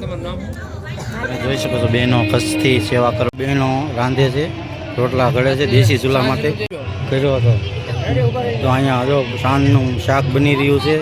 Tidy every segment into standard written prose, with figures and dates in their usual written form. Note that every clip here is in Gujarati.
તમે જોઈ શકો છો બહેનો કચ્છથી સેવા કરો, બહેનો રાંધે છે, રોટલા ઘડે છે, દેશી ચૂલા માટે કર્યો હતો. તો અહીંયા જો સાંજનું શાક બની રહ્યું છે.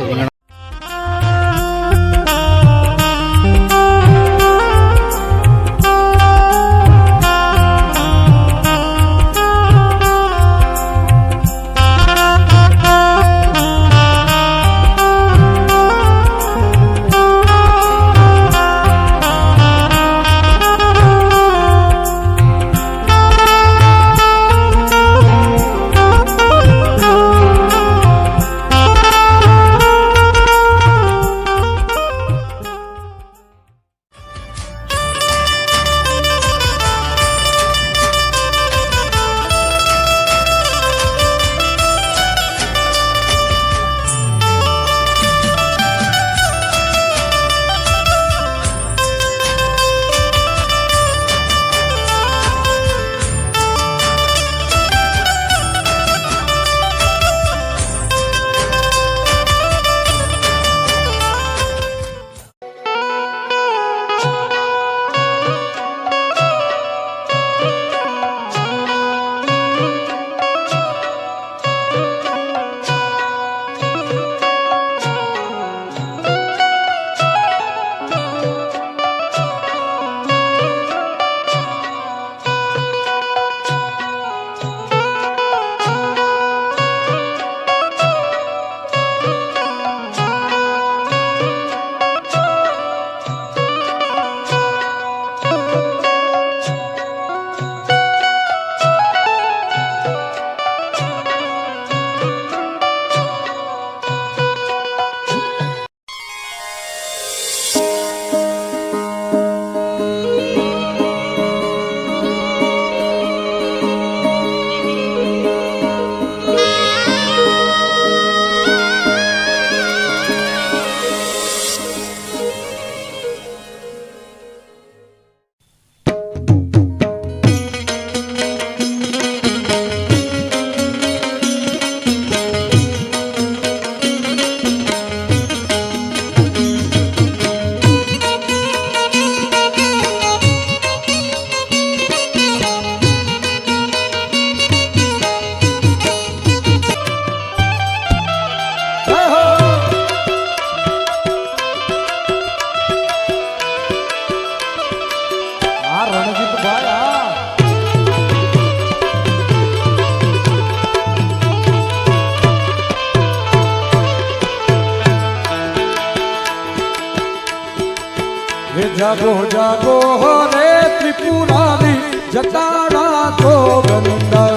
जागो जागो हो रे त्रिपुरारी जटाड़ा तो गंदर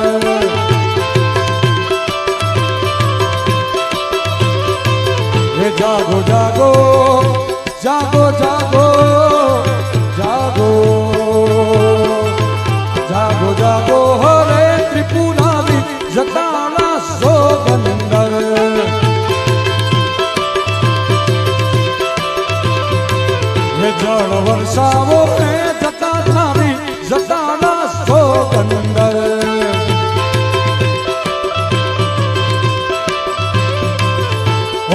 रे जागो जागो जागो जागो जागो जागो जागो हो रे त्रिपुरारी जटाड़ा तो गंदर जल वर्षावो रे जटा थारी जटाना सो गंदर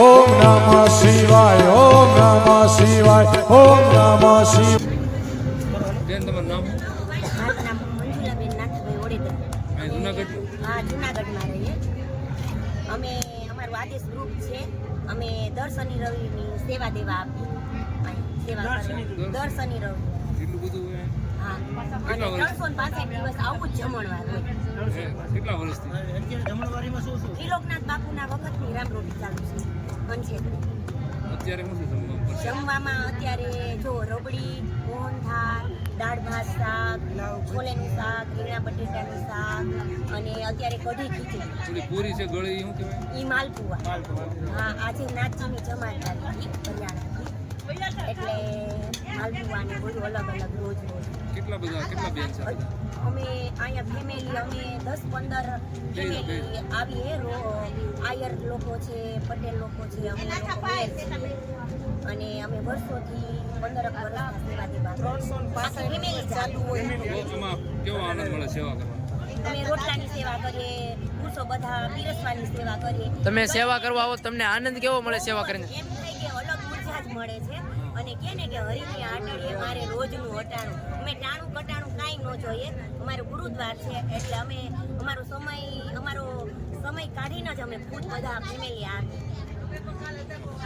ओम नमः शिवाय ओम नमः शिवाय ओम नमः शिवाय. બેન તમારું નામ? મારું નામ મંજુલાબેન નાથભાઈ ઓડેદર. જુનાગઢ? હા, જુનાગઢમાં રહીએ. અમે અમારું આદેશ ગ્રુપ છે. અમે દર શનિ રવિની સેવા દેવા આપીએ. સેવા કરીએ દર શનિ રવિ. કેટલું બધું હોય? હા, અને 365 દિવસ આવું જ જમણવાર હોય. કેટલા વર્ષથી ત્રિલોકનાથ બાપુના વખતની રામરોટી ચાલુ છે. અત્યારે શું છે જમવામાં? અત્યારે જો રબડી, મોહનથાળ, દાળ ભાત, શાક, છોલેનું શાક, રીંગણા બટેટાનું શાક અને અત્યારે કઢી ખીચડી. થોડી પૂરી છે ગળી, શું કહેવાય? ઈ માલપુઆ. હા, આજે નાચીની જમાત આવી હરિયાણાથી, એટલે માલપુઆ ને બધું અલગ અલગ રોજ રોજ. કેટલા બેન છે? અમે અહીંયા ફેમિલી અમે 10-15 ફેમિલી આવીએ. આયર લોકો છે, પટેલ લોકો છે, અમે લોકો અને અમે વર્ષોથી 15 વર્ષ સેવા દેવા ફેમિલી ચાલુ હોય. કેવો આનંદ મળે સેવા કરવાનો? અમે રોટલાની સેવા કરીએ, પુરુષો બધા પીરસવાની સેવા કરીએ. તમે સેવા કરવા આવો તમને આનંદ કેવો મળે સેવા કરીને? એમ થાય કે અલગ ઉર્જા જ મળે છે. અને કે ને કે હરિની આટડીએ મારે રોજનું હટાણું. અમે ટાણું કટાણું કાંઈ ન જોઈએ. અમારું ગુરુદ્વાર છે એટલે અમે અમારો સમય કાઢીને જ અમે ખુદ બધા ફેમિલી આવી.